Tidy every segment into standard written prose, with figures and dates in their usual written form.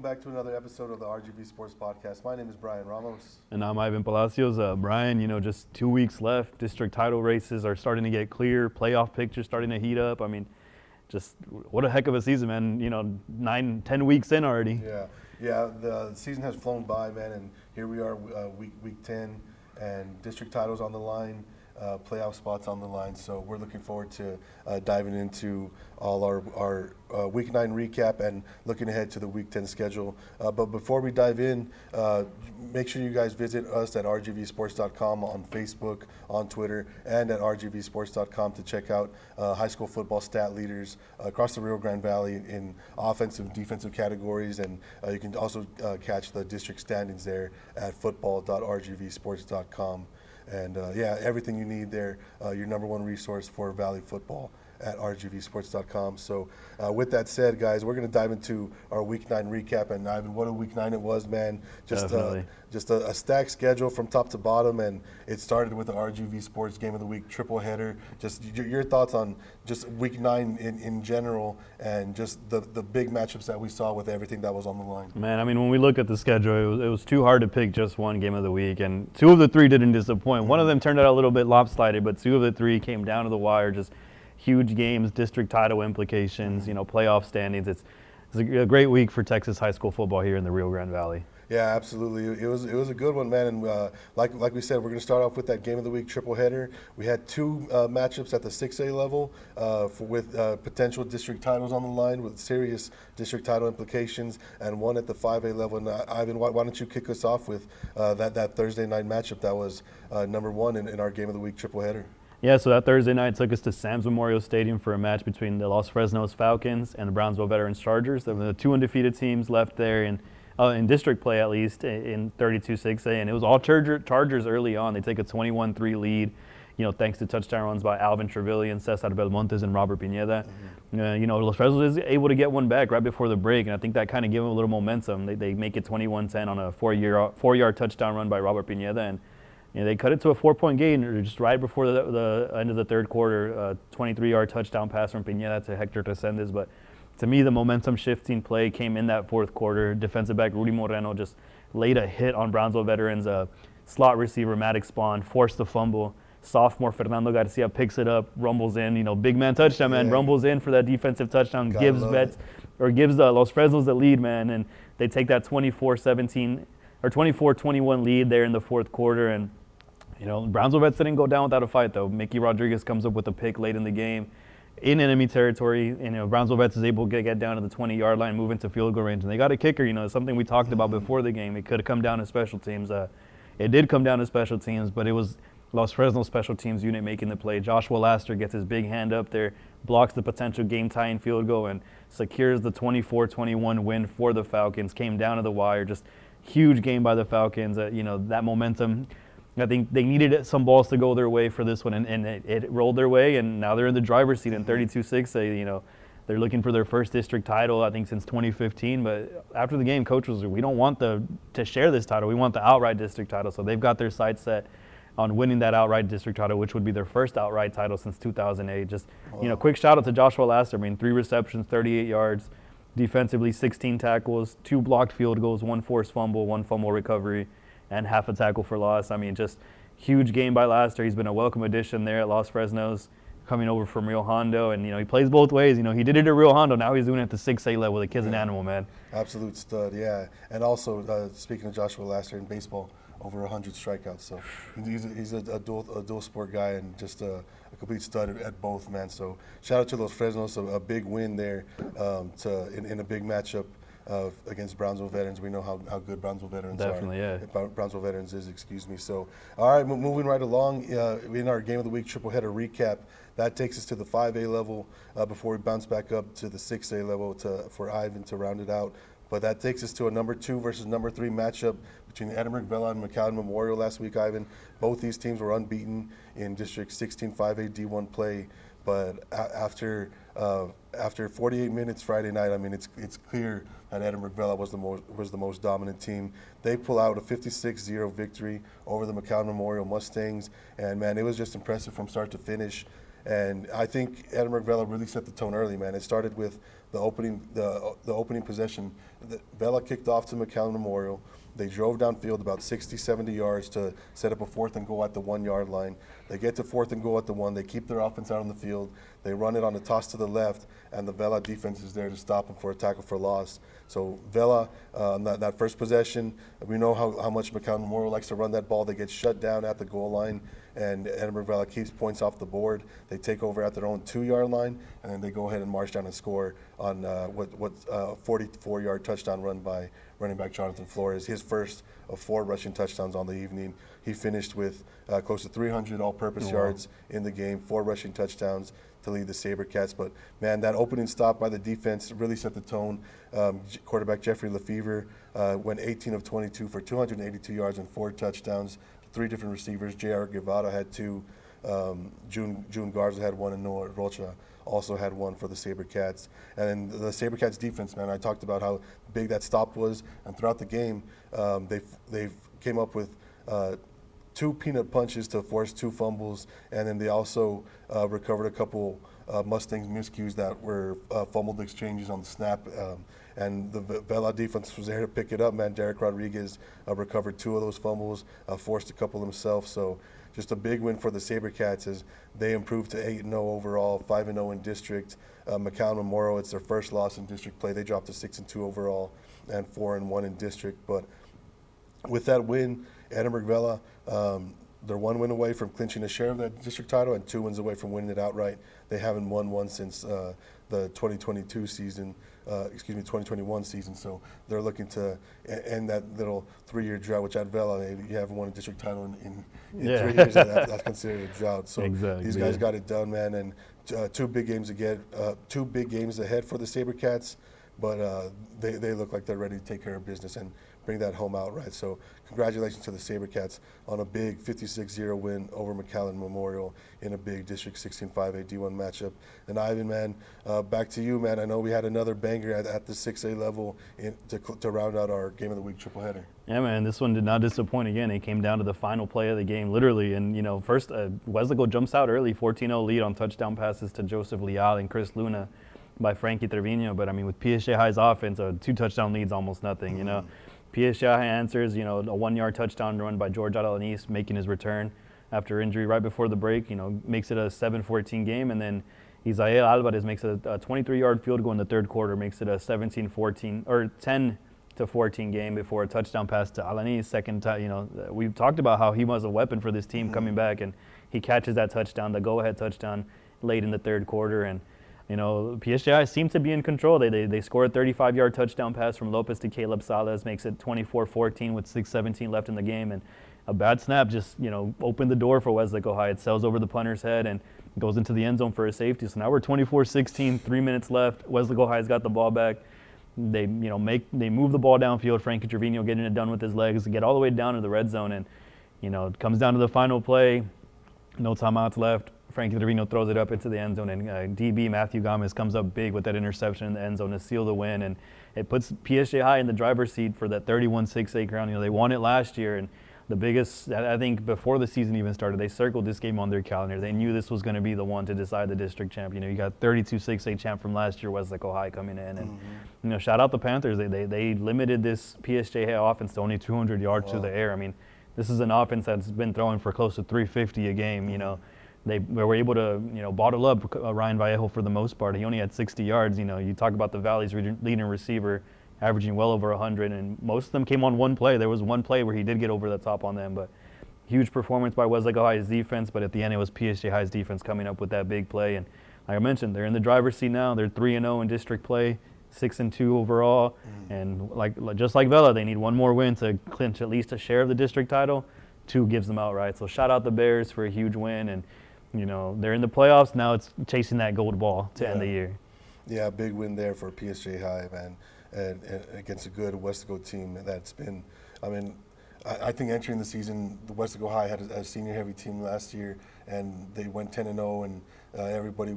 back to another episode of the RGV Sports Podcast. My name is Bryan Ramos. And I'm Ivan Palacios. Bryan, just 2 weeks left. District title races are starting to get clear. Playoff pictures starting to heat up. I mean, just what a heck of a season, man. 9-10 weeks in already. Yeah. The season has flown by, man, and here we are, week 10, and district titles on the line. Playoff spots on the line, so we're looking forward to diving into all our Week 9 recap and looking ahead to the Week 10 schedule. But before we dive in, make sure you guys visit us at rgvsports.com on Facebook, on Twitter, and at rgvsports.com to check out high school football stat leaders across the Rio Grande Valley in offensive and defensive categories, and you can also catch the district standings there at football.rgvsports.com. And everything you need there, your number one resource for Valley football at rgvsports.com. So with that said, guys, we're going to dive into our Week 9 recap. And Ivan, what a Week 9 it was, man. Just a stacked schedule from top to bottom. And it started with the RGV Sports Game of the Week triple header. Just your thoughts on just Week 9 in general and just the big matchups that we saw with everything that was on the line. Man, I mean, when we look at the schedule, it was too hard to pick just one game of the week. And 2 of the 3 didn't disappoint. One of them turned out a little bit lopsided, but 2 of the 3 came down to the wire. Just huge games, district title implications, playoff standings. It's a great week for Texas high school football here in the Rio Grande Valley. Yeah, absolutely. It was a good one, man. And like we said, we're going to start off with that game of the week triple header. We had 2 matchups at the 6A level with potential district titles on the line with serious district title implications, and 1 at the 5A level. And Ivan, why don't you kick us off with that Thursday night matchup that was number 1 in our game of the week triple header? Yeah, so that Thursday night took us to Sam's Memorial Stadium for a match between the Los Fresnos Falcons and the Brownsville Veterans Chargers. There were the 2 undefeated teams left there in district play, at least, in 32-6A. And it was all Chargers early on. They take a 21-3 lead, thanks to touchdown runs by Alvin Trevelyan, Cesar Belmontes, and Robert Pineda. Los Fresnos is able to get one back right before the break, and I think that kind of gave them a little momentum. They make it 21-10 on a 4-yard touchdown run by Robert Pineda, and they cut it to a 4-point gain just right before the end of the third quarter. 23-yard touchdown pass from Pineda to Hector Resendes. But to me, the momentum-shifting play came in that fourth quarter. Defensive back Rudy Moreno just laid a hit on Brownsville veterans. Slot receiver Maddox Spawn forced the fumble. Sophomore Fernando Garcia picks it up, rumbles in. Big man touchdown, man. Rumbles in for that defensive touchdown. Gives the Los Fresnos the lead, man. And they take that 24-17 or 24-21 lead there in the fourth quarter. And Brownsville Vets didn't go down without a fight, though. Mickey Rodriguez comes up with a pick late in the game in enemy territory. Brownsville Vets is able to get down to the 20-yard line, move into field goal range. And they got a kicker, something we talked about before the game. It could have come down to special teams. It did come down to special teams, but it was Los Fresno special teams unit making the play. Joshua Laster gets his big hand up there, blocks the potential game-tying field goal, and secures the 24-21 win for the Falcons. Came down to the wire. Just huge game by the Falcons. That momentum. I think they needed some balls to go their way for this one, and it rolled their way, and now they're in the driver's seat in 32-6. They're looking for their first district title, I think, since 2015. But after the game, coach was, we don't want to share this title. We want the outright district title. So they've got their sights set on winning that outright district title, which would be their first outright title since 2008. Just, quick shout out to Joshua Laster. 3 receptions, 38 yards. Defensively, 16 tackles, 2 blocked field goals, 1 forced fumble, 1 fumble recovery, and half a tackle for loss. Just huge game by Laster. He's been a welcome addition there at Los Fresnos, coming over from Rio Hondo. And, he plays both ways. He did it at Rio Hondo. Now he's doing it at the 6A level. The kid's an animal, man. Absolute stud, yeah. And also, speaking of Joshua Laster in baseball, over 100 strikeouts. So he's a dual sport guy and just a complete stud at both, man. So shout out to Los Fresnos, a big win there in a big matchup against Brownsville Veterans. We know how good Brownsville Veterans are. Definitely, yeah. Brownsville Veterans is, So, all right, moving right along in our Game of the Week triple header recap. That takes us to the 5A level before we bounce back up to the 6A level for Ivan to round it out. But that takes us to a number 2 versus number 3 matchup between Edinburgh Vela and McAllen Memorial last week, Ivan. Both these teams were unbeaten in District 16 5A D1 play. But after 48 minutes Friday night, it's clear that Edinburgh Vela was the most dominant team. They pull out a 56-0 victory over the McAllen Memorial Mustangs, and man, it was just impressive from start to finish. And I think Edinburgh Vela really set the tone early, man. It started with the opening possession. Vela kicked off to McAllen Memorial. They drove downfield about 60, 70 yards to set up a 4th and goal at the 1 yard line. They get to 4th and goal at the 1. They keep their offense out on the field. They run it on the toss to the left, and the Vela defense is there to stop them for a tackle for loss. So Vela, that first possession, we know how much McAllen Memorial likes to run that ball. They get shut down at the goal line, and Edinburgh Vela keeps points off the board. They take over at their own 2 yard line, and then they go ahead and march down and score on what's a 44-yard touchdown run by running back Jonathan Flores, his first of 4 rushing touchdowns on the evening. He finished with close to 300 all-purpose yards in the game, 4 rushing touchdowns to lead the SaberCats. But, man, that opening stop by the defense really set the tone. Quarterback Jeffrey Lefevre went 18 of 22 for 282 yards and 4 touchdowns. 3 different receivers. J.R. Guevara had 2. June Garza had 1, and Noah Rocha also had 1 for the SaberCats. And then the SaberCats defense, man, I talked about how big that stop was, and throughout the game, they've came up with 2 peanut punches to force 2 fumbles, and then they also recovered a couple Mustangs miscues that were fumbled exchanges on the snap. And the Vela defense was there to pick it up, man. Derek Rodriguez recovered 2 of those fumbles, forced a couple himself. So just a big win for the SaberCats as they improved to 8-0 overall, 5-0 in district. McAllen Memorial, it's their first loss in district play. They dropped to 6-2 overall and 4-1 in district. But with that win, Edinburgh Vela, they're 1 win away from clinching a share of that district title and 2 wins away from winning it outright. They haven't won one since the 2021 season. So they're looking to end that little 3-year drought, which at Vela, you haven't won a district title in 3 years. That's considered a drought. So these guys got it done, man. And 2 big games ahead for the SaberCats. But they look like they're ready to take care of business and bring that home outright. So congratulations to the SaberCats on a big 56-0 win over McAllen Memorial in a big District 16-5A D1 matchup. And Ivan, man, back to you, man. I know we had another banger at the 6A level to round out our Game of the Week triple header. Yeah, man, this one did not disappoint again. It came down to the final play of the game, literally. And, first, Wesleyan jumps out early, 14-0 lead on touchdown passes to Joseph Leal and Chris Luna by Frankie Trevino. But, with PSJ High's offense, 2 touchdown leads, almost nothing, PSJ High answers, a 1-yard touchdown run by George Alanis making his return after injury right before the break, makes it a 7-14 game. And then Isael Alvarez makes a 23-yard field goal in the third quarter, makes it a 17-14 or 10-14 game before a touchdown pass to Alanis. Second time, we've talked about how he was a weapon for this team coming back, and he catches that touchdown, the go-ahead touchdown late in the third quarter. And PSJI seemed to be in control. They scored a 35-yard touchdown pass from Lopez to Caleb Salas, makes it 24-14 with 6:17 left in the game. And a bad snap just, opened the door for Wesleyan High. It sails over the punter's head and goes into the end zone for a safety. So now we're 24-16, 3 minutes left. Wesleyan High's got the ball back. They move the ball downfield. Frankie Trevino getting it done with his legs to get all the way down to the red zone. And, it comes down to the final play. No timeouts left. Frankie Trevino throws it up into the end zone, and DB Matthew Gomez comes up big with that interception in the end zone to seal the win, and it puts PSJ High in the driver's seat for that 31-6A crown. They won it last year, and the biggest, I think before the season even started, they circled this game on their calendar. They knew this was going to be the one to decide the district champ. You got 32-6A champ from last year, Wesleyan High coming in, and shout out the Panthers. They limited this PSJ High offense to only 200 yards to the air. This is an offense that's been throwing for close to 350 a game. They were able to, bottle up Ryan Vallejo for the most part. He only had 60 yards. You talk about the Valley's leading receiver averaging well over 100, and most of them came on one play. There was one play where he did get over the top on them, but huge performance by Wesleyan High's defense. But at the end, it was PSJ High's defense coming up with that big play. And like I mentioned, they're in the driver's seat now. They're 3-0 in district play, 6-2 overall. And just like Vela, they need one more win to clinch at least a share of the district title. 2 gives them outright. So shout out the Bears for a huge win. And they're in the playoffs. Now it's chasing that gold ball to end the year. Yeah, big win there for PSJ High, man, and against a good Wesleyan team that's been, I think entering the season, the Wesleyan High had a senior-heavy team last year, and they went 10-0, and everybody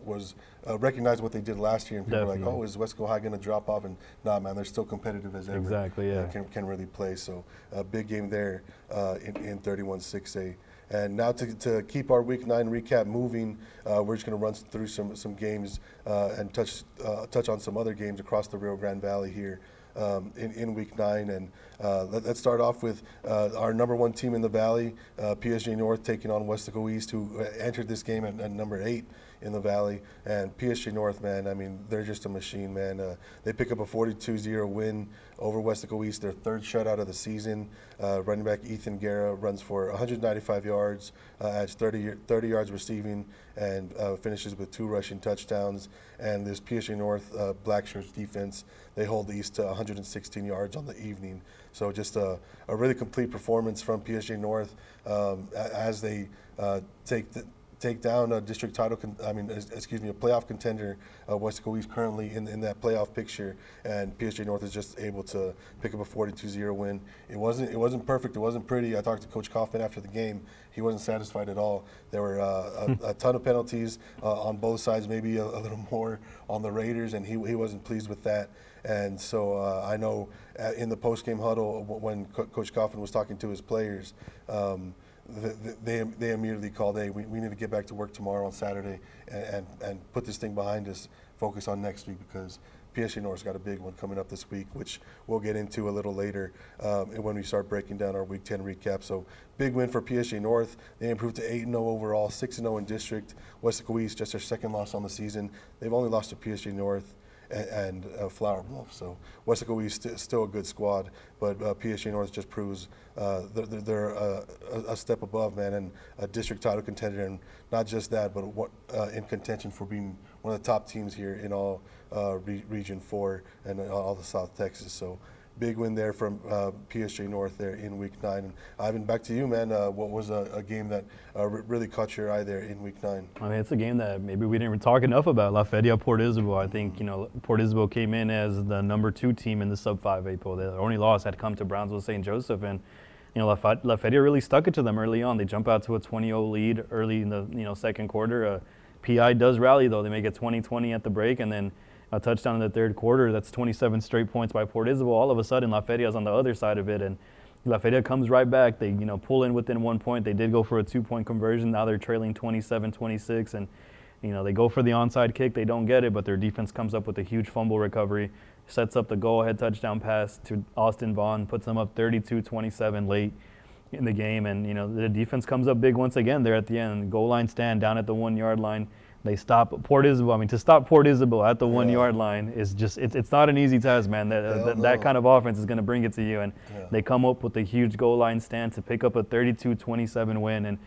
was recognized what they did last year, and people were like, oh, is Wesleyan High going to drop off? And nah, man, they're still competitive as ever. Exactly, yeah. Can really play. So a big game there in 31-6A. And now to keep our Week 9 recap moving, we're just going to run through some games and touch on some other games across the Rio Grande Valley here in Week 9. And let's start off with our number 1 team in the Valley, PSG North, taking on Westaco East, who entered this game at number 8 in the Valley. And PSG North, man, I mean, they're just a machine, man. They pick up a 42-0 win over Westaco East, their 3rd shutout of the season. Running back Ethan Guerra runs for 195 yards, adds 30 yards receiving, and finishes with 2 rushing touchdowns. And this PSG North Black Shirts defense, they hold the East to 116 yards on the evening. So just a really complete performance from PSG North as they take down a district title, a playoff contender, Westaco East, currently in that playoff picture, and PSG North is just able to pick up a 42-0 win. It wasn't perfect, it wasn't pretty. I talked to Coach Kaufman after the game. He wasn't satisfied at all. There were a ton of penalties on both sides, maybe a little more on the Raiders, and he wasn't pleased with that. And so I know in the post-game huddle when Coach Kaufman was talking to his players, they immediately called, hey, we need to get back to work tomorrow on Saturday and put this thing behind us, focus on next week, because PSG North's got a big one coming up this week, which we'll get into a little later when we start breaking down our Week 10 recap. So big win for PSG North. They improved to 8-0 overall, 6-0 in district. Westaco East, just their 2nd loss on the season. They've only lost to PSG North and Flower Bluff. So Westaco East still a good squad, but PSG North just proves they're a step above, man, and a district title contender, and not just that, but in contention for being one of the top teams here in all Region 4 and all the South Texas. So big win there from PSG North there in Week 9. And Ivan, back to you, man. What was a game that really caught your eye there in Week 9? I mean, it's a game that maybe we didn't even talk enough about. La Feria Port Isabel. I think, Port Isabel came in as the number 2 team in the sub-5A poll. Their only loss had come to Brownsville St. Joseph, and La Feria really stuck it to them early on. They jump out to a 20-0 lead early in the second quarter. PI does rally, though. They make it 20-20 at the break, and then a touchdown in the 3rd quarter. That's 27 straight points by Port Isabel. All of a sudden, La Feria's on the other side of it, and La Feria comes right back. They pull in within 1 point. They did go for a 2-point conversion. Now they're trailing 27-26, and they go for the onside kick. They don't get it, but their defense comes up with a huge fumble recovery, sets up the go-ahead touchdown pass to Austin Vaughn, puts them up 32-27 late in the game, and the defense comes up big once again there at the end. Goal line stand down at the 1-yard line. They stop Port Isabel. I mean, to stop Port Isabel at the 1-yard line is just, it's not an easy task, man. That kind of offense is going to bring it to you. And they come up with a huge goal line stand to pick up a 32-27 win and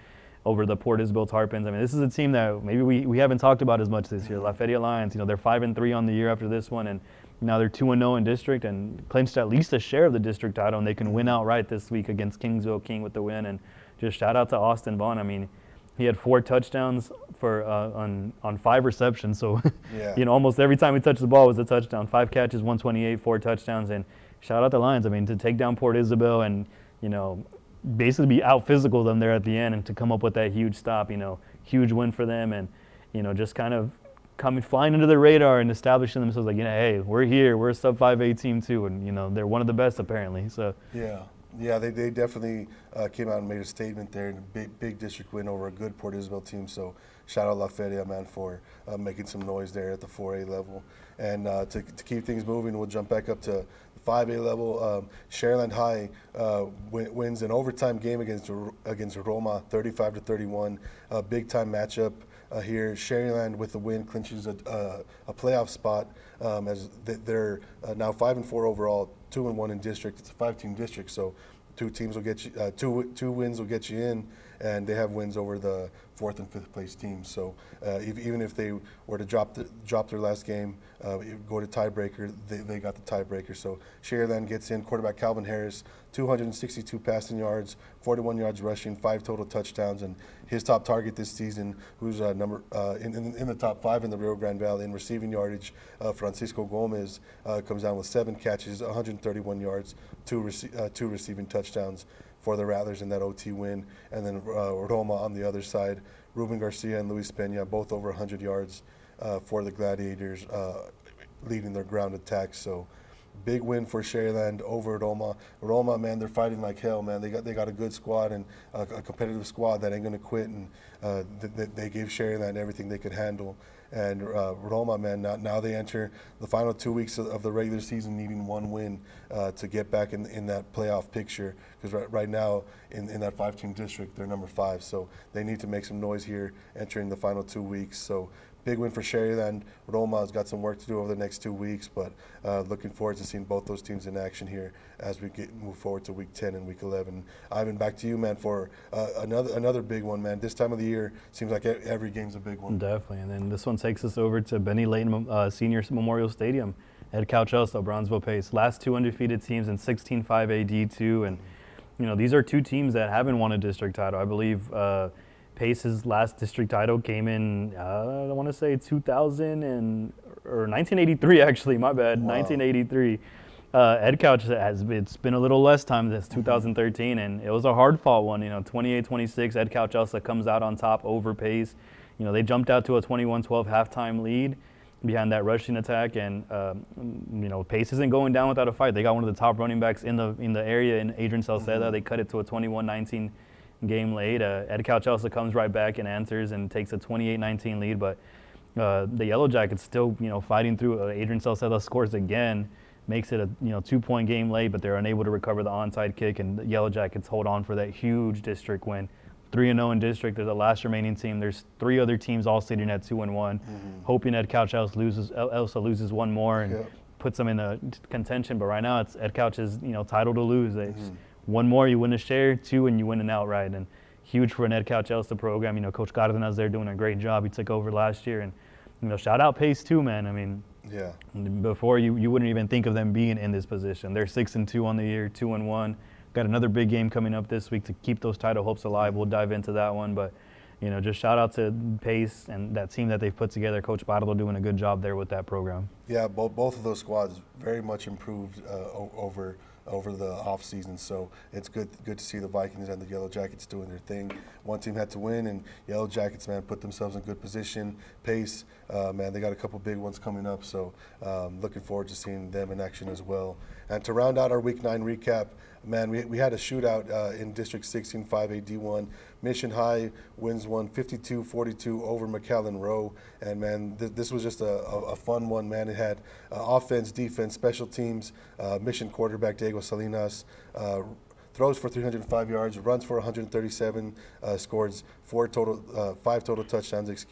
over the Port Isabel Tarpons. I mean, this is a team that maybe we haven't talked about as much this year. La Feria Lions, they're 5-3 on the year after this one, and now they're 2-0 in district and clinched at least a share of the district title, and they can win outright this week against Kingsville King with the win. And just shout out to Austin Vaughn. I mean, he had 4 touchdowns for on 5 receptions. So, almost every time he touched the ball was a touchdown. 5 catches, 128, 4 touchdowns. And shout out the Lions. I mean, to take down Port Isabel and, basically be out physical them there at the end and to come up with that huge stop, huge win for them. And, just kind of flying under the radar and establishing themselves like, hey, we're here. We're a sub-5A team too. And, they're one of the best apparently. So. Yeah, they definitely came out and made a statement there, and a big district win over a good Port Isabel team. So shout out La Feria, man, for making some noise there at the 4A level. And to keep things moving, we'll jump back up to the 5A level. Sharyland High wins an overtime game against Roma, 35-31. A big-time matchup here. Sharyland with the win clinches a playoff spot as they're now 5-4 overall, 2-1 in district. It's a 5-team district, so 2 teams will get you, two wins will get you in, and they have wins over the 4th and 5th place teams. So even if they were to drop their last game, go to tiebreaker, they got the tiebreaker. So Sharyland gets in. Quarterback Calvin Harris, 262 passing yards, 41 yards rushing, 5 total touchdowns, and his top target this season, who's in the top 5 in the Rio Grande Valley in receiving yardage, Francisco Gomez, comes down with 7 catches, 131 yards, 2 receiving touchdowns for the Rattlers in that OT win. And then Roma on the other side, Ruben Garcia and Luis Peña, both over 100 yards for the Gladiators, leading their ground attack. So Big win for Sharyland over Roma. Roma, man, they're fighting like hell, man. They got a good squad and a competitive squad that ain't gonna quit, and they gave Sharyland everything they could handle. And Roma, man, now they enter the final 2 weeks of the regular season needing one win to get back in that playoff picture. Because right now in that 5-team district, they're number 5, so they need to make some noise here entering the final 2 weeks. So big win for Sharyland. Roma's got some work to do over the next 2 weeks, but looking forward to seeing both those teams in action here as we move forward to week 10 and week 11. Ivan, back to you, man, for another big one, man. This time of the year seems like every game's a big one. Definitely, and then this one takes us over to Benny Layton Senior Memorial Stadium at Cal Chelsea, Brownsville Pace. Last 2 undefeated teams in 16-5A D2, and these are 2 teams that haven't won a district title. I believe Pace's last district title came in, I want to say 1983, actually, my bad, wow. 1983. Ed Couch it's been a little less time since 2013, and it was a hard-fought one. 28-26, Ed Couch also comes out on top over Pace. They jumped out to a 21-12 halftime lead behind that rushing attack, and Pace isn't going down without a fight. They got one of the top running backs in the area in Adrian Salceda. They cut it to a 21-19 game late. Ed Couch also comes right back and answers and takes a 28-19 lead, but the Yellow Jackets still fighting through. Adrian Salceda scores again, makes it a 2-point game late, but they're unable to recover the onside kick, and the Yellow Jackets hold on for that huge district win. 3-0 in district. They're the last remaining team. There's 3 other teams all sitting at 2-1, hoping Ed Couch Elsa loses one more and puts them in a contention. But right now it's Ed Couch's title to lose. One more, you win a share. 2, and you win an outright. And huge for an Ed Couch Elsa program. Coach Cardenas there doing a great job. He took over last year, and shout out Pace too, man. I mean, yeah. Before you wouldn't even think of them being in this position. They're 6-2 on the year, 2-1. Got another big game coming up this week to keep those title hopes alive. We'll dive into that one, but just shout out to Pace and that team that they've put together. Coach Bartolo doing a good job there with that program. Yeah, both of those squads very much improved over the off season, so it's good to see the Vikings and the Yellow Jackets doing their thing. One team had to win, and Yellow Jackets, man, put themselves in good position. Pace, man, they got a couple big ones coming up, so looking forward to seeing them in action as well. And to round out our Week 9 recap, man, we had a shootout in District 16 5A D1. Mission High wins one 52-42 over McAllen Row. And, man, this was just a fun one, man. It had offense, defense, special teams. Mission quarterback Diego Salinas throws for 305 yards, runs for 137, scores 5 total touchdowns,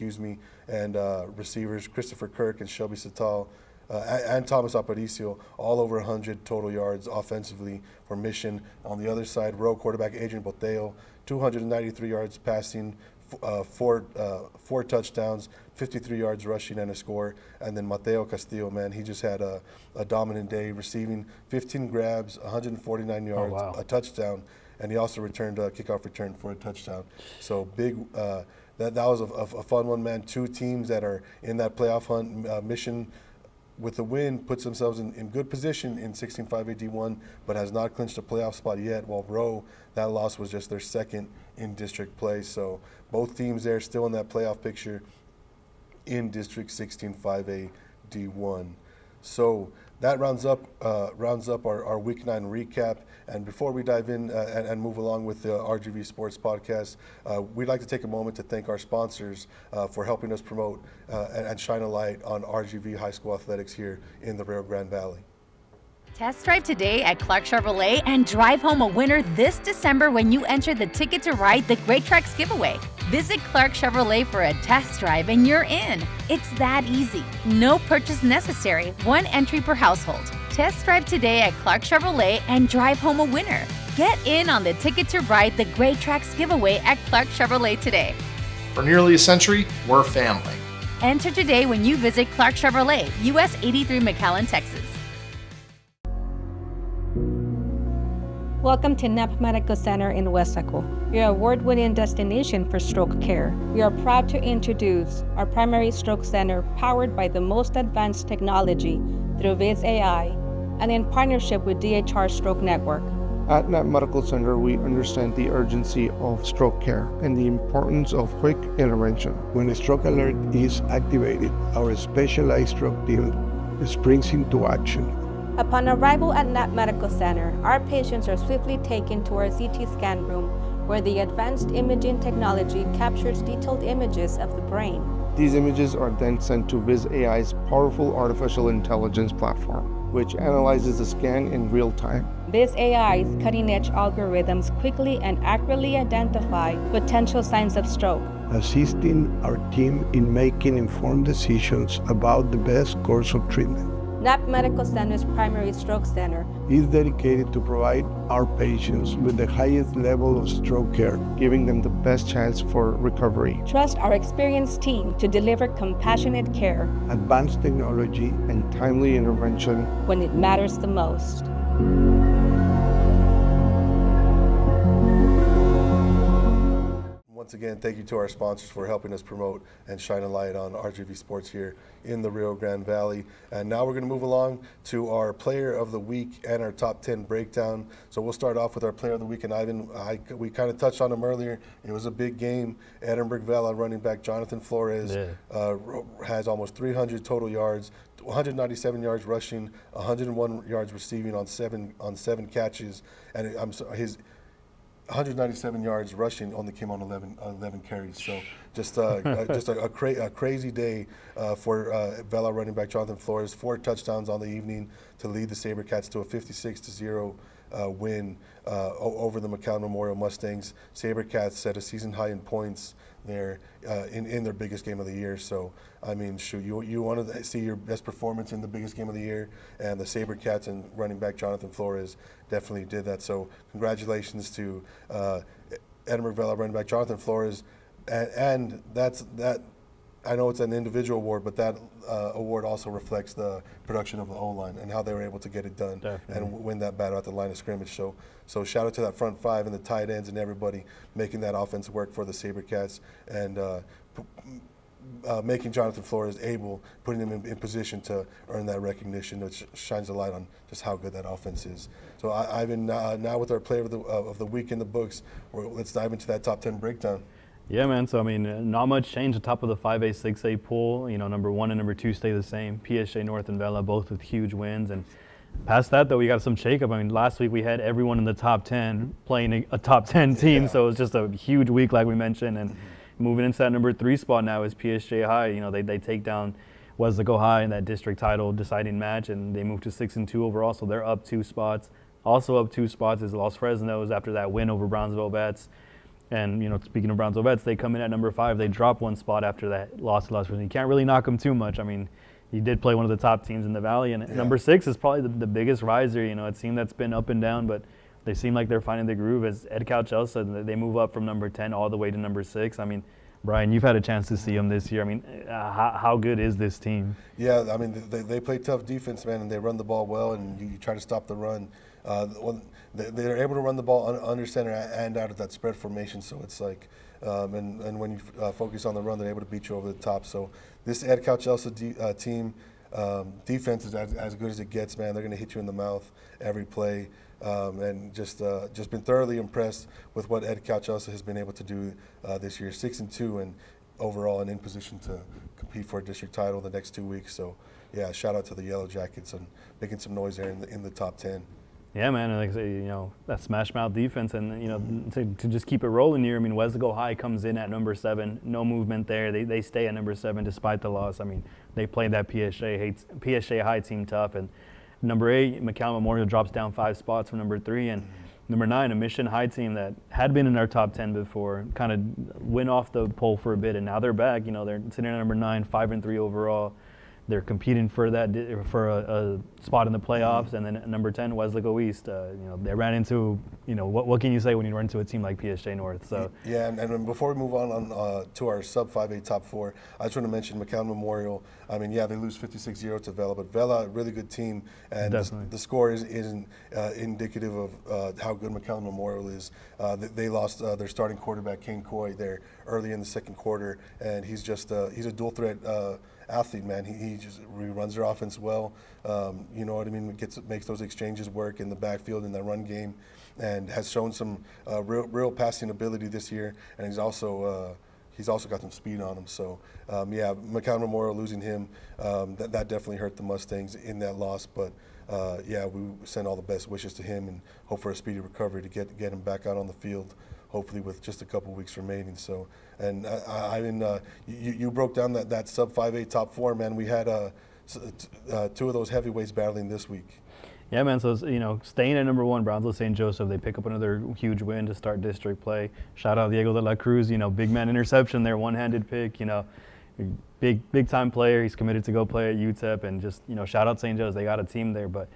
and receivers Christopher Kirk and Shelby Sital and Thomas Aparicio, all over 100 total yards offensively for Mission. On the other side, Row quarterback Adrian Boteo, 293 yards passing, 4 touchdowns, 53 yards rushing, and a score. And then Mateo Castillo, man, he just had a dominant day, receiving 15 grabs, 149 yards, a touchdown, and he also returned a kickoff return for a touchdown. So big. That was a fun one, man. 2 teams that are in that playoff hunt. Mission, with the win, puts themselves in good position in 16-5A D1, but has not clinched a playoff spot yet, while Row, that loss was just their second in district play. So both teams there still in that playoff picture in District 16-5A D1. So that rounds up our Week 9 recap. And before we dive in and move along with the RGV Sports Podcast, we'd like to take a moment to thank our sponsors for helping us promote and shine a light on RGV high school athletics here in the Rio Grande Valley. Test drive today at Clark Chevrolet and drive home a winner this December when you enter the Ticket to Ride the Great Tracks giveaway. Visit Clark Chevrolet for a test drive and you're in. It's that easy. No purchase necessary. 1 entry per household. Test drive today at Clark Chevrolet and drive home a winner. Get in on the Ticket to Ride the Great Tracks giveaway at Clark Chevrolet today. For nearly a century, we're family. Enter today when you visit Clark Chevrolet, US 83 McAllen, Texas. Welcome to NEP Medical Center in Wesaco, your award-winning destination for stroke care. We are proud to introduce our primary stroke center powered by the most advanced technology through Viz AI and in partnership with DHR Stroke Network. At NEP Medical Center, we understand the urgency of stroke care and the importance of quick intervention. When a stroke alert is activated, our specialized stroke team springs into action. Upon arrival at Knapp Medical Center, our patients are swiftly taken to our CT scan room, where the advanced imaging technology captures detailed images of the brain. These images are then sent to Viz.AI's powerful artificial intelligence platform, which analyzes the scan in real time. Viz.AI's cutting-edge algorithms quickly and accurately identify potential signs of stroke, assisting our team in making informed decisions about the best course of treatment. Knapp Medical Center's primary stroke center Is dedicated to provide our patients with the highest level of stroke care. Giving them the best chance for recovery. trust our experienced team to deliver compassionate care Advanced technology And timely intervention. when it matters the most. Once again, thank you to our sponsors for helping us promote and shine a light on RGV Sports here in the Rio Grande Valley. And now we're going to move along to our Player of the Week and our Top 10 breakdown. So we'll start off with our Player of the Week, and Ivan, we kind of touched on him earlier. It was a big game. Edinburgh Vela running back Jonathan Flores has almost 300 total yards, 197 yards rushing, 101 yards receiving on seven catches, and his 197 yards rushing only came on 11 carries. So just a crazy day for Vela running back Jonathan Flores. 4 touchdowns on the evening to lead the SaberCats to a 56-0 win over the McAllen Memorial Mustangs. SaberCats set a season high in points there in their biggest game of the year. So, I mean, shoot, you want to see your best performance in the biggest game of the year, and the SaberCats and running back Jonathan Flores definitely did that. So congratulations to Edinburgh Vela running back Jonathan Flores, and that. I know it's an individual award, but that award also reflects the production of the O-line and how they were able to get it done and win that battle at the line of scrimmage. So shout out to that front five and the tight ends and everybody making that offense work for the SaberCats and making Jonathan Flores putting him in position to earn that recognition, which shines a light on just how good that offense is. So Ivan, now with our Player of the Week in the books, let's dive into that top 10 breakdown. Yeah, man. So, I mean, not much change. The top of the 5A, 6A pool, number 1 and number 2 stay the same. PSA North and Vela both with huge wins. And past that, though, we got some shakeup. I mean, last week we had everyone in the top 10 playing a top 10 team. So it was just a huge week, like we mentioned. And moving into that number 3 spot now is PSJ High. They take down Wesleyan High in that district title deciding match, and they move to 6-2 overall. So they're up 2 spots. Also up 2 spots is Los Fresnos after that win over Brownsville Vets. And, speaking of Brownsville Vets, they come in at number 5. They drop 1 spot after that loss to Los Fresnos. You can't really knock them too much. I mean, he did play one of the top teams in the Valley. And number 6 is probably the biggest riser. A team that's been up and down, but they seem like they're finding the groove. As Ed Cal said, they move up from number 10 all the way to number 6. I mean, Bryan, you've had a chance to see them this year. I mean, how good is this team? Yeah, I mean, they play tough defense, man, and they run the ball well, and you try to stop the run. They're able to run the ball under center and out of that spread formation, so it's like, and when you focus on the run, they're able to beat you over the top. So this Ed Cal team defense is as good as it gets, man. They're going to hit you in the mouth every play, and just been thoroughly impressed with what Ed Cal has been able to do this year. 6-2 and overall, and in position to compete for a district title the next 2 weeks. So yeah, shout out to the Yellow Jackets and making some noise there in the top 10. Yeah, man, and like I say, that smash mouth defense, and to just keep it rolling here. I mean, Wesleyan High comes in at number 7, no movement there. They stay at number 7 despite the loss. I mean, they played that PSA High team tough. And number 8, McAllen Memorial drops down 5 spots from number 3, and number 9, a Mission High team that had been in our top 10 before, kind of went off the pole for a bit, and now they're back. They're sitting at number 9, 5-3 overall. They're competing for a spot in the playoffs, and then at number 10, Wesleyan East. They ran into, what can you say when you run into a team like PSJ North? So yeah, and before we move on to our sub 5A top 4, I just want to mention McAllen Memorial. I mean, yeah, they lose 56-0 to Vela, but Vela, a really good team, and the score isn't indicative of how good McAllen Memorial is. They lost their starting quarterback Kane Coy there early in the second quarter, and he's a dual threat athlete, man. He runs their offense well. You know what I mean? Makes those exchanges work in the backfield in the run game, and has shown some real passing ability this year. And he's also he's also got some speed on him. So, yeah, McCown Memorial, losing him, that definitely hurt the Mustangs in that loss. But, yeah, we send all the best wishes to him and hope for a speedy recovery to get him back out on the field, hopefully with just a couple weeks remaining. So, and you broke down that sub 5'8" top four, man. We had two of those heavyweights battling this week. Yeah, man. So, staying at number 1, Brownsville St. Joseph, they pick up another huge win to start district play. Shout out Diego de la Cruz, big man interception there, one-handed pick, big time player. He's committed to go play at UTEP, and just, shout out St. Joe's. They got a team there, but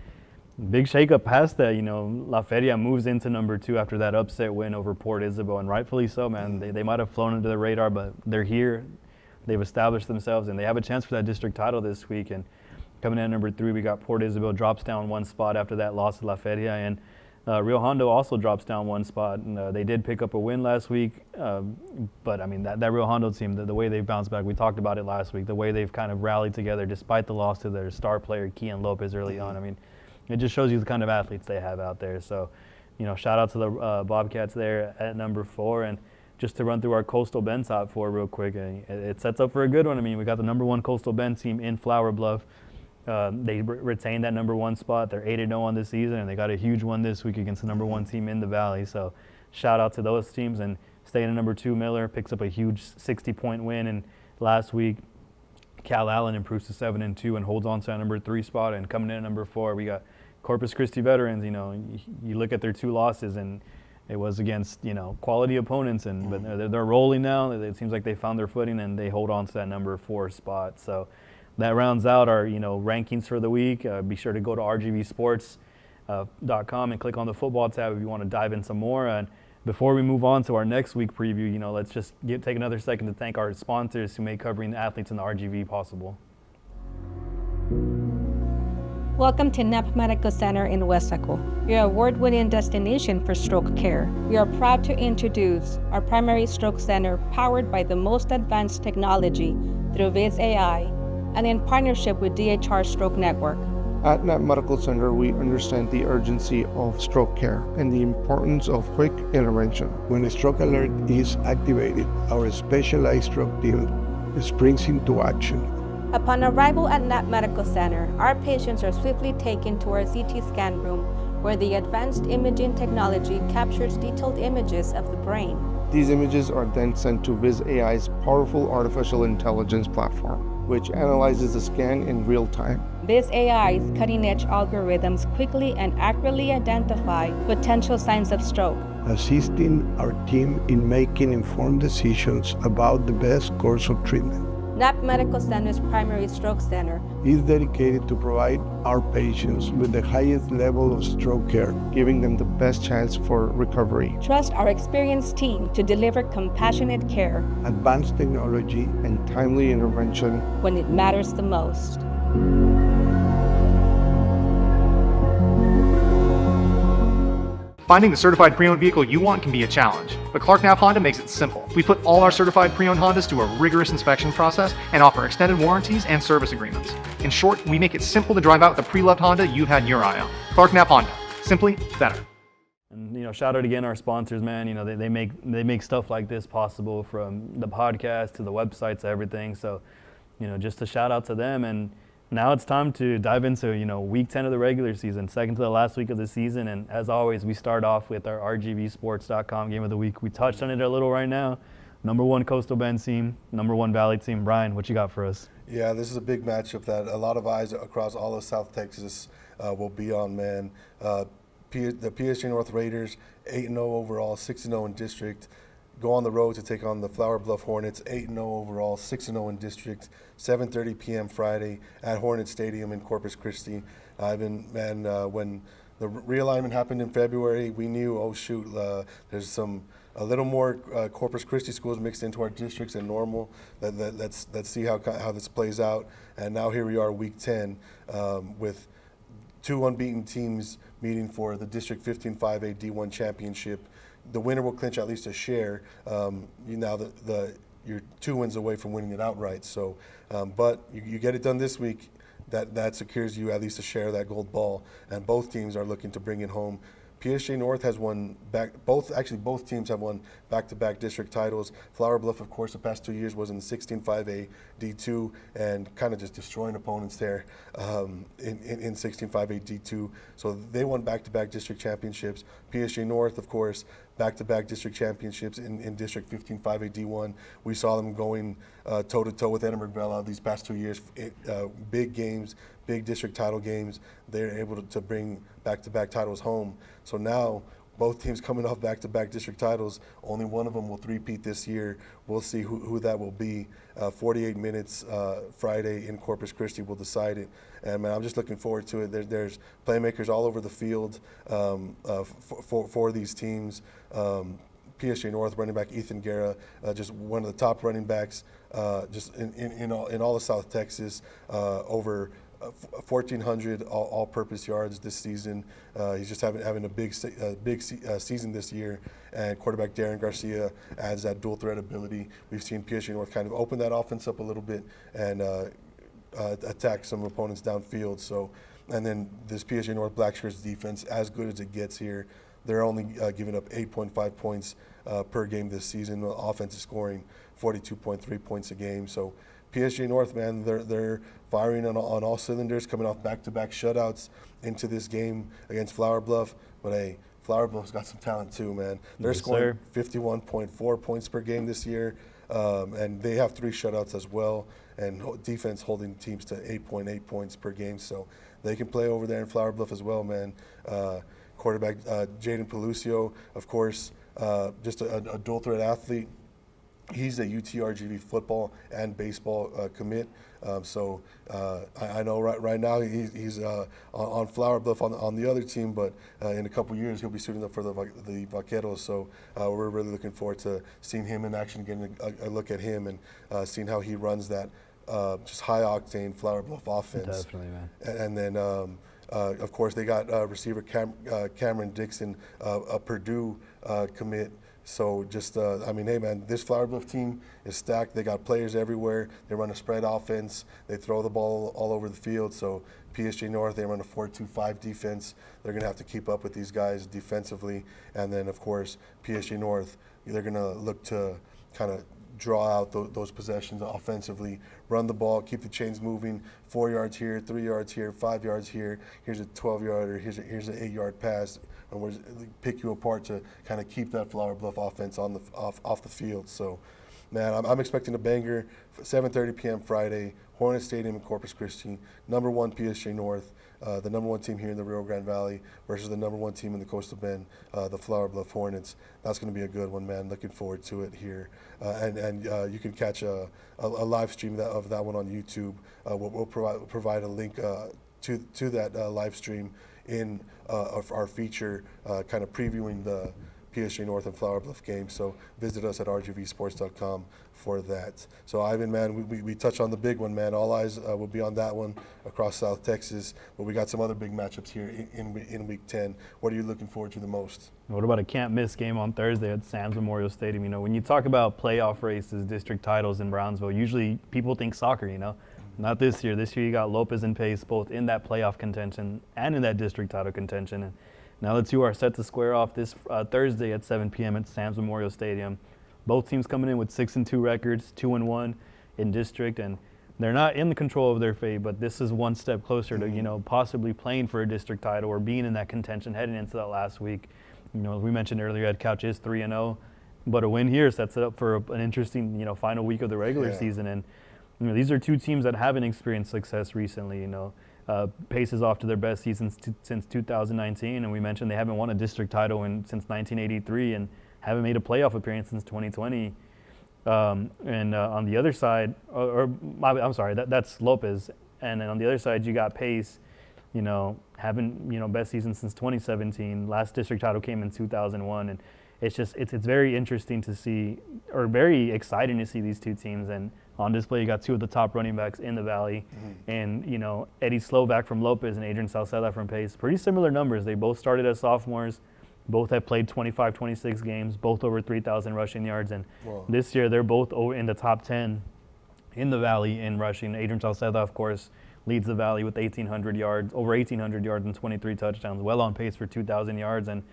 big shakeup past that. La Feria moves into number 2 after that upset win over Port Isabel, and rightfully so, man. They might have flown under the radar, but they're here. They've established themselves, and they have a chance for that district title this week. And coming in at number 3, we got Port Isabel drops down 1 spot after that loss to La Feria, and Rio Hondo also drops down 1 spot. And, they did pick up a win last week, but I mean that Rio Hondo team, the way they've bounced back, we talked about it last week, the way they've kind of rallied together despite the loss to their star player Kian Lopez early on. I mean, it just shows you the kind of athletes they have out there. So, shout out to the Bobcats there at number 4. And just to run through our Coastal Bend top 4 real quick, it sets up for a good one. I mean, we got the number 1 Coastal Bend team in Flower Bluff. They retained that number 1 spot. They're 8-0 on this season, and they got a huge one this week against the number 1 team in the Valley. So shout out to those teams. And staying at number 2, Miller picks up a huge 60-point win. And last week, Cal Allen improves to 7-2 and holds on to that number 3 spot. And coming in at number 4, we got Corpus Christi Veterans. You look at their 2 losses, and it was against, quality opponents, but they're rolling now. It seems like they found their footing, and they hold on to that number 4 spot. So that rounds out our, rankings for the week. Be sure to go to rgvsports.com and click on the football tab if you want to dive in some more. And before we move on to our next week preview, let's just take another second to thank our sponsors who make covering the athletes in the RGV possible. Welcome to NAP Medical Center in Weslaco, your award-winning destination for stroke care. We are proud to introduce our primary stroke center powered by the most advanced technology through Viz AI and in partnership with DHR Stroke Network. At NAP Medical Center, we understand the urgency of stroke care and the importance of quick intervention. When a stroke alert is activated, our specialized stroke team springs into action. Upon arrival at NAP Medical Center, our patients are swiftly taken to our CT scan room, where the advanced imaging technology captures detailed images of the brain. These images are then sent to Viz AI's powerful artificial intelligence platform, which analyzes the scan in real time. Viz AI's cutting-edge algorithms quickly and accurately identify potential signs of stroke, Assisting our team in making informed decisions about the best course of treatment. NAP Medical Center's primary stroke center Is dedicated to provide our patients with the highest level of stroke care. giving them the best chance for recovery. Trust our experienced team to deliver compassionate care Advanced technology And timely intervention. when it matters the most. Finding the certified pre-owned vehicle you want can be a challenge, but Clark Knapp Honda makes it simple. We put all our certified pre-owned Hondas through a rigorous inspection process and offer extended warranties and service agreements. In short, we make it simple to drive out the pre-loved Honda you've had your eye on. Clark Knapp Honda. Simply better. And shout out again our sponsors, man. They make stuff like this possible, from the podcast to the websites to everything. So, just a shout out to them. And now it's time to dive into, week 10 of the regular season, second to the last week of the season. And as always, we start off with our rgvsports.com game of the week. We touched on it a little right now. Number 1 Coastal Bend team, number 1 Valley team. Bryan, what you got for us? Yeah, this is a big matchup that a lot of eyes across all of South Texas will be on, man. The PSG North Raiders, 8-0 overall, 6-0 in district. Go on the road to take on the Flower Bluff Hornets, 8-0 overall, 6-0 in district, 7:30 p.m. Friday at Hornet Stadium in Corpus Christi. When the realignment happened in February, we knew, there's a little more Corpus Christi schools mixed into our districts than normal. Let's see how this plays out. And now here we are, week 10, with 2 unbeaten teams meeting for the District 15 5A D1 championship. The winner will clinch at least a share. You're 2 wins away from winning it outright. So, but you get it done this week, that secures you at least a share of that gold ball. And both teams are looking to bring it home PSG North has won both teams have won back-to-back district titles. Flower Bluff, of course, the past 2 years was in the 16-5A D2 and kind of just destroying opponents there in 16-5A D2. So they won back-to-back district championships. PSG North, of course, back-to-back district championships in District 15-5A D1. We saw them going toe-to-toe with Edinburgh Vela these past 2 years. Big games, big district title games. They're able to bring back-to-back titles home. So now, both teams coming off back-to-back district titles, only one of them will three-peat this year. We'll see who that will be. 48 minutes Friday in Corpus Christi will decide it. And man, I'm just looking forward to it. There's playmakers all over the field for these teams. PSG North running back Ethan Guerra, just one of the top running backs just in all of South Texas, over 1,400 all-purpose yards this season. He's just having a big season this year. And quarterback Darren Garcia adds that dual threat ability. We've seen PSG North kind of open that offense up a little bit and attack some opponents downfield. So, and then this PSG North Blackshirts defense, as good as it gets here, they're only giving up 8.5 points per game this season. The offense is scoring 42.3 points a game. So PSG North, man, they're firing on all cylinders, coming off back-to-back shutouts into this game against Flower Bluff. But hey, Flower Bluff's got some talent too, man. They're scoring 51.4 points per game this year, and they have 3 shutouts as well. And defense holding teams to 8.8 points per game, so they can play over there in Flower Bluff as well, man. Quarterback Jaden Palacios, of course, just a dual threat athlete. He's a UTRGV football and baseball commit. So I know right now he's on Flower Bluff on the other team, but in a couple years he'll be suiting up for the Vaqueros. So we're really looking forward to seeing him in action, getting a look at him and seeing how he runs that just high octane Flower Bluff offense. Definitely, man. And then of course they got receiver Cameron Dixon, a Purdue commit. So just, I mean, hey, man, this Flower Bluff team is stacked. They got players everywhere. They run a spread offense. They throw the ball all over the field. So PSG North, they run a 4-2-5 defense. They're going to have to keep up with these guys defensively. And then, of course, PSG North, they're going to look to kind of draw out those possessions offensively, run the ball, keep the chains moving, 4 yards here, 3 yards here, 5 yards here, here's a 12-yarder, here's an 8-yard pass, and we'll pick you apart to kind of keep that Flower Bluff offense off the field. So, man, I'm expecting a banger, 7:30 p.m. Friday, Hornet Stadium in Corpus Christi, number 1 PSG North, the number 1 team here in the Rio Grande Valley versus the number 1 team in the Coastal Bend, the Flower Bluff Hornets. That's going to be a good one, man. Looking forward to it here. And you can catch a live stream of that one on YouTube. We'll provide a link to that live stream in our feature, kind of previewing the PSG North and Flower Bluff game. So visit us at rgvsports.com for that. So Ivan, man, we touch on the big one, man. All eyes will be on that one across South Texas. But we got some other big matchups here in Week 10. What are you looking forward to the most? What about a can't-miss game on Thursday at Sam's Memorial Stadium? You know, when you talk about playoff races, district titles in Brownsville, usually people think soccer, you know. Not this year. This year you got Lopez and Pace both in that playoff contention and in that district title contention. And now the two are set to square off this Thursday at 7 p.m. at Sam's Memorial Stadium. Both teams coming in with 6-2 records, 2-1 in district, and they're not in the control of their fate, but this is one step closer to, you know, possibly playing for a district title or being in that contention heading into that last week. You know, as we mentioned earlier, Ed Couch is 3-0, but a win here sets it up for an interesting, you know, final week of the regular season. And you know, these are two teams that haven't experienced success recently. You know, Pace is off to their best season since 2019, and we mentioned they haven't won a district title since 1983 and haven't made a playoff appearance since 2020. And on the other side, I'm sorry, that's Lopez. And then on the other side, you got Pace, you know, haven't, you know, best season since 2017. Last district title came in 2001, and it's just it's very interesting to see, or very exciting to see these two teams. And on display, you got two of the top running backs in the Valley, and you know, Eddie Slovak from Lopez and Adrian Salceda from Pace. Pretty similar numbers. They both started as sophomores. Both have played 25, 26 games, both over 3,000 rushing yards. And this year, they're both in the top 10 in the Valley in rushing. Adrian Salceda, of course, leads the Valley with 1,800 yards, over 1,800 yards and 23 touchdowns, well on pace for 2,000 yards. And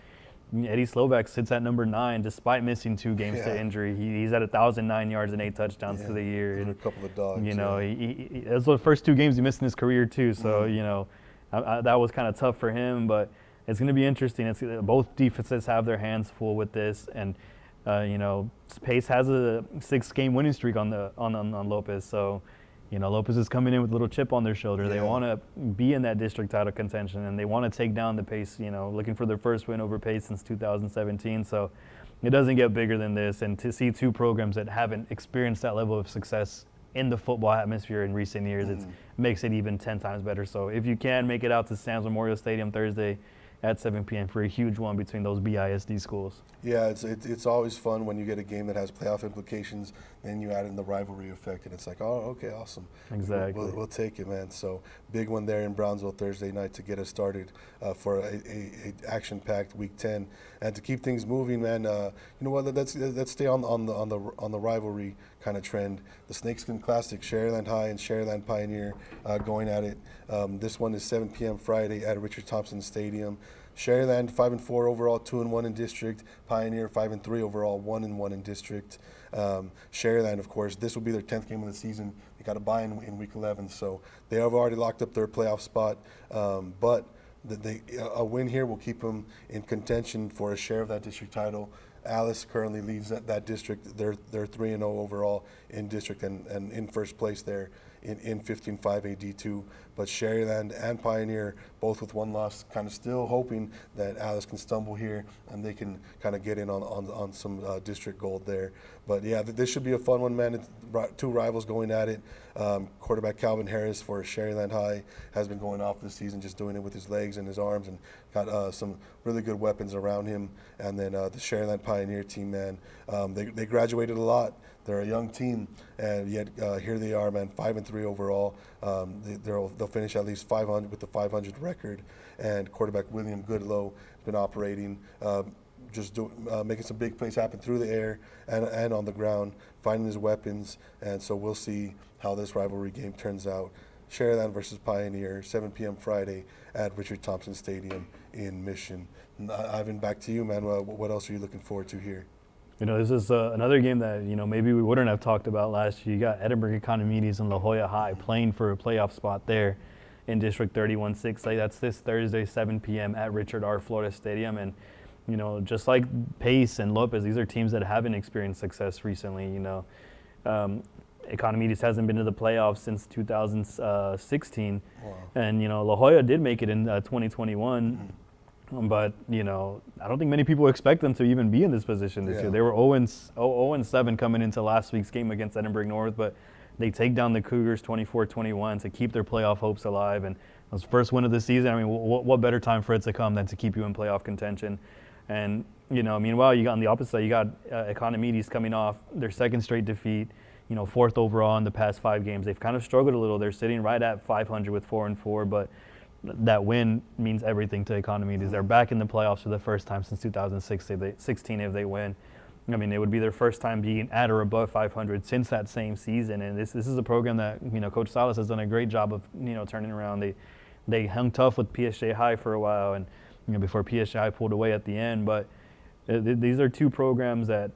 Eddie Slovak sits at number 9 despite missing 2 games to injury. He's at 1,009 yards and 8 touchdowns for the year. And a couple of dogs. You know, those were the first 2 games he missed in his career too. So you know, that was kind of tough for him. But it's going to be interesting. Both defenses have their hands full with this, and you know, Pace has a 6-game winning streak on Lopez. So, you know, Lopez is coming in with a little chip on their shoulder. They want to be in that district title contention, and they want to take down the Pace, you know, looking for their first win over Pace since 2017. So it doesn't get bigger than this. And to see 2 programs that haven't experienced that level of success in the football atmosphere in recent years, it makes it even 10 times better. So if you can make it out to Sam's Memorial Stadium Thursday at 7 p.m. for a huge one between those BISD schools. Yeah, it's always fun when you get a game that has playoff implications, then you add in the rivalry effect, and it's like, oh, okay, awesome. Exactly. We'll take it, man. So big one there in Brownsville Thursday night to get us started for a action-packed Week 10, and to keep things moving, man. You know what? Let's stay on the rivalry kind of trend. The Snakeskin Classic, Sharyland High and Sharyland Pioneer going at it. This one is 7 p.m. Friday at Richard Thompson Stadium. Sharyland 5-4 overall, 2-1 in district. Pioneer 5-3 overall, 1-1 in district. Sharyland, of course, this will be their 10th game of the season. They got a bye in week 11, so they have already locked up their playoff spot. But a win here will keep them in contention for a share of that district title. Alice currently leads that district. They're 3-0 overall in district and in first place there in 15-5 AD2. But Sharyland and Pioneer, both with 1 loss, kind of still hoping that Alice can stumble here and they can kind of get in on some district gold there. But yeah, this should be a fun one, man. It's 2 rivals going at it. Quarterback Calvin Harris for Sharyland High has been going off this season, just doing it with his legs and his arms, and got some really good weapons around him. And then the Sharyland Pioneer team, man, they graduated a lot. They're a young team, and yet here they are, man, 5-3 overall. They'll finish at least 500 with the 500 record. And quarterback William Goodlow has been operating, making some big plays happen through the air and on the ground, finding his weapons. And so we'll see how this rivalry game turns out. Sharyland versus Pioneer, 7 p.m. Friday at Richard Thompson Stadium in Mission. Ivan, back to you, man. What else are you looking forward to here? You know, this is another game that, you know, maybe we wouldn't have talked about last year. You got Edinburgh Economides and La Jolla High playing for a playoff spot there in District 31-6. That's this Thursday, 7 p.m. at Richard R. Flores Stadium. And, you know, just like Pace and Lopez, these are teams that haven't experienced success recently, you know. Economides hasn't been to the playoffs since 2016. Wow. And, you know, La Jolla did make it in 2021. But, you know, I don't think many people expect them to even be in this position this year. They were 0-7 coming into last week's game against Edinburgh North, but they take down the Cougars 24-21 to keep their playoff hopes alive. And it was the first win of the season. I mean, what better time for it to come than to keep you in playoff contention? And, you know, meanwhile, you got on the opposite side, you got Economides coming off their 2nd straight defeat, you know, 4th overall in the past 5 games. They've kind of struggled a little. They're sitting right at 500 with 4-4, but that win means everything to Economides. They're back in the playoffs for the first time since 2016 if they win. I mean, it would be their first time being at or above 500 since that same season. And this is a program that, you know, Coach Salas has done a great job of, you know, turning around. They hung tough with PSG High for a while, and, you know, before PSG High pulled away at the end. But these are 2 programs that,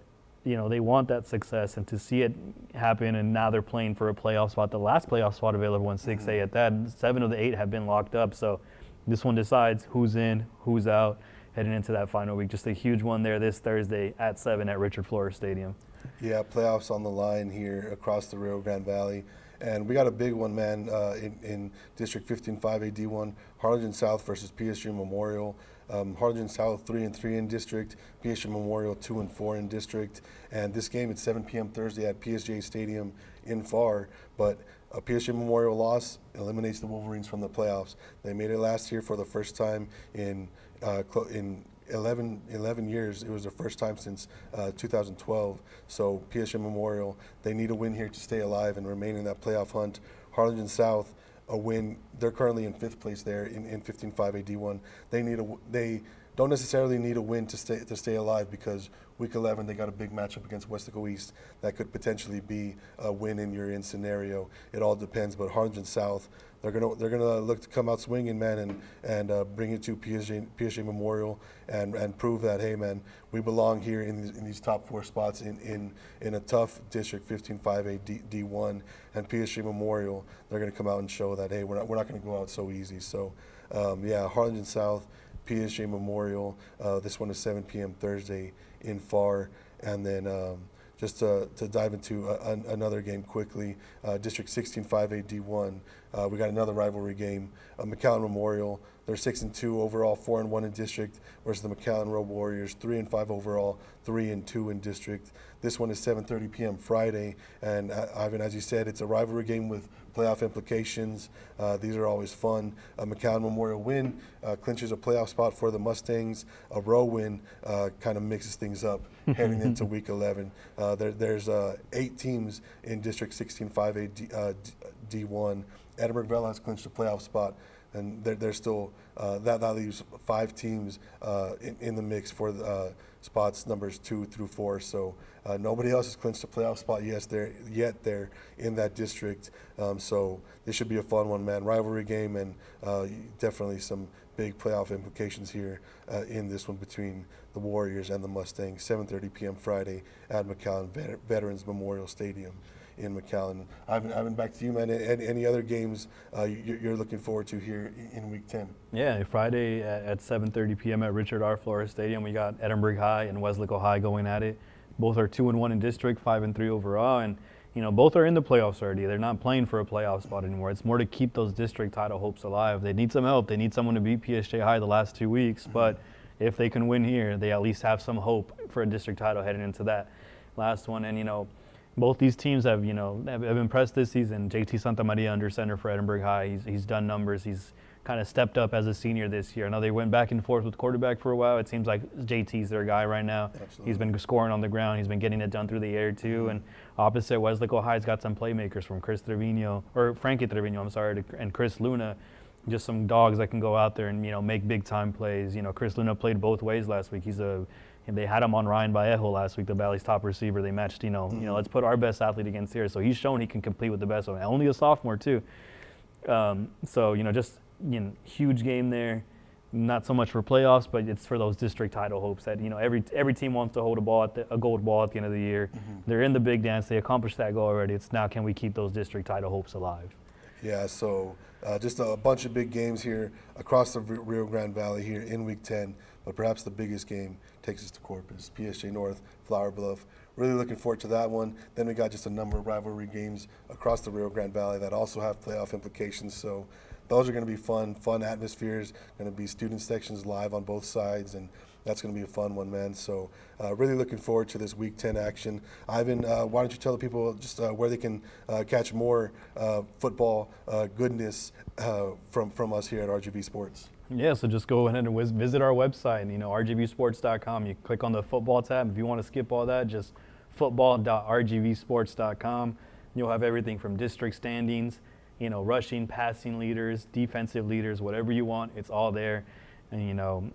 you know, they want that success, and to see it happen, and now they're playing for a playoff spot. The last playoff spot available in 6A at that, 7 of the 8 have been locked up. So this one decides who's in, who's out, heading into that final week. Just a huge one there this Thursday at 7 at Richard Flores Stadium. Yeah, playoffs on the line here across the Rio Grande Valley. And we got a big one, man, in District 15-5 AD1, Harlingen South versus PSG Memorial. Harlingen South 3-3 in district, PSG Memorial 2-4 in district, and this game at 7 p.m. Thursday at PSJ Stadium in Far. But a PSG Memorial loss eliminates the Wolverines from the playoffs. They made it last year for the first time in 11 years. It was the first time since 2012. So PSG Memorial, they need a win here to stay alive and remain in that playoff hunt. Harlingen South, a win. They're currently in 5th place there in 15-5 AD1. They don't necessarily need a win to stay alive, because Week 11 they got a big matchup against Westaco East that could potentially be a win in your scenario. It all depends, but Harlingen South, they're gonna look to come out swinging, man, and bring it to PSG Memorial and prove that, hey, man, we belong here in these top 4 spots in a tough District 15-5A D1, and PSG Memorial, they're gonna come out and show that, hey, we're not gonna go out so easy. So yeah, Harlingen South, PSG Memorial. This one is 7 p.m. Thursday in FAR, and then just to dive into another game quickly, District 16-5A D1, we got another rivalry game. McAllen Memorial, they're 6-2 overall, 4-1 in district, versus the McAllen Road Warriors, 3-5 overall, 3-2 in district. This one is 7:30 p.m. Friday, and Ivan, as you said, it's a rivalry game with playoff implications. These are always fun. A McAllen Memorial win clinches a playoff spot for the Mustangs. A row win kind of mixes things up heading into Week 11. There's 8 teams in District 16-5A D1. Edinburgh Vale has clinched a playoff spot, and there's still that leaves 5 teams in the mix for spots numbers 2 through 4. So nobody else has clinched a playoff spot yet there in that district. So this should be a fun one, man. Rivalry game, and definitely some big playoff implications here in this one between the Warriors and the Mustangs. 7:30 p.m. Friday at McAllen Veterans Memorial Stadium in McAllen. Ivan, back to you, man. Any other games you're looking forward to here in Week 10? Yeah, Friday at 7:30 p.m. at Richard R. Flores Stadium, we got Edinburgh High and Wesleyan High going at it. Both are 2-1 in district, 5-3 overall, and both are in the playoffs already. They're not playing for a playoff spot anymore. It's more to keep those district title hopes alive. They need some help. They need someone to beat PSG High the last 2 weeks, but if they can win here, they at least have some hope for a district title heading into that last one. And both these teams have impressed this season. JT Santamaria under center for Edinburgh High. He's done numbers. He's kind of stepped up as a senior this year. I know they went back and forth with quarterback for a while. It seems like JT's their guy right now. Absolutely. He's been scoring on the ground. He's been getting it done through the air too. And opposite, Wesleyan High's got some playmakers from Frankie Trevino, and Chris Luna. Just some dogs that can go out there and make big time plays. Chris Luna played both ways last week. They had him on Ryan Vallejo last week, the Valley's top receiver. They matched, let's put our best athlete against here. So he's shown he can compete with the best one. Only a sophomore too. Huge game there. Not so much for playoffs, but it's for those district title hopes that every team wants to hold a gold ball at the end of the year. They're in the big dance. They accomplished that goal already. It's now, can we keep those district title hopes alive? Yeah, so just a bunch of big games here across the Rio Grande Valley here in Week 10, but perhaps the biggest game takes us to Corpus, PSG North, Flower Bluff. Really looking forward to that one. Then we got just a number of rivalry games across the Rio Grande Valley that also have playoff implications. So those are going to be fun atmospheres, going to be student sections live on both sides, and that's going to be a fun one, man. So really looking forward to this Week 10 action. Ivan, why don't you tell the people just where they can catch more football goodness from us here at RGV Sports? Yeah, so just go ahead and visit our website, rgvsports.com. You click on the football tab. If you want to skip all that, just football.rgvsports.com. You'll have everything from district standings, rushing, passing leaders, defensive leaders, whatever you want, it's all there. And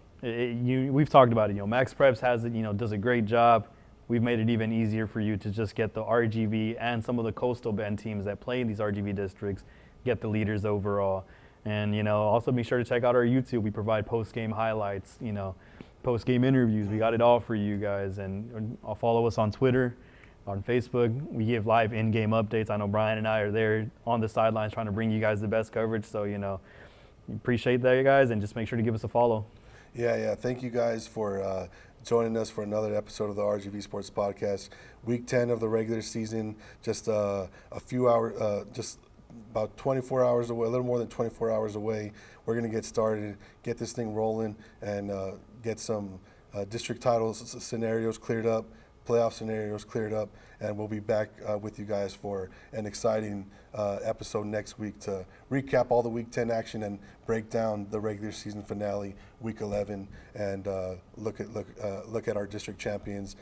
we've talked about it. Max Preps has it. Does a great job. We've made it even easier for you to just get the RGV and some of the Coastal Bend teams that play in these RGV districts get the leaders overall. And also be sure to check out our YouTube. We provide post-game highlights, post-game interviews. We got it all for you guys. And follow us on Twitter, on Facebook. We give live in-game updates. I know Bryan and I are there on the sidelines trying to bring you guys the best coverage. So appreciate that, guys, and just make sure to give us a follow. Yeah. Thank you guys for joining us for another episode of the RGV Sports Podcast. Week 10 of the regular season, just a few hours, just about 24 hours away, a little more than 24 hours away. We're going to get started, get this thing rolling, and get some district titles scenarios cleared up, playoff scenarios cleared up, and we'll be back with you guys for an exciting episode next week to recap all the Week 10 action and break down the regular season finale, Week 11, and look at our district champions.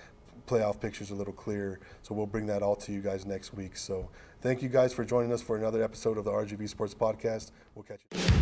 Playoff pictures a little clearer, so we'll bring that all to you guys next week. So thank you guys for joining us for another episode of the RGV Sports Podcast. We'll catch you.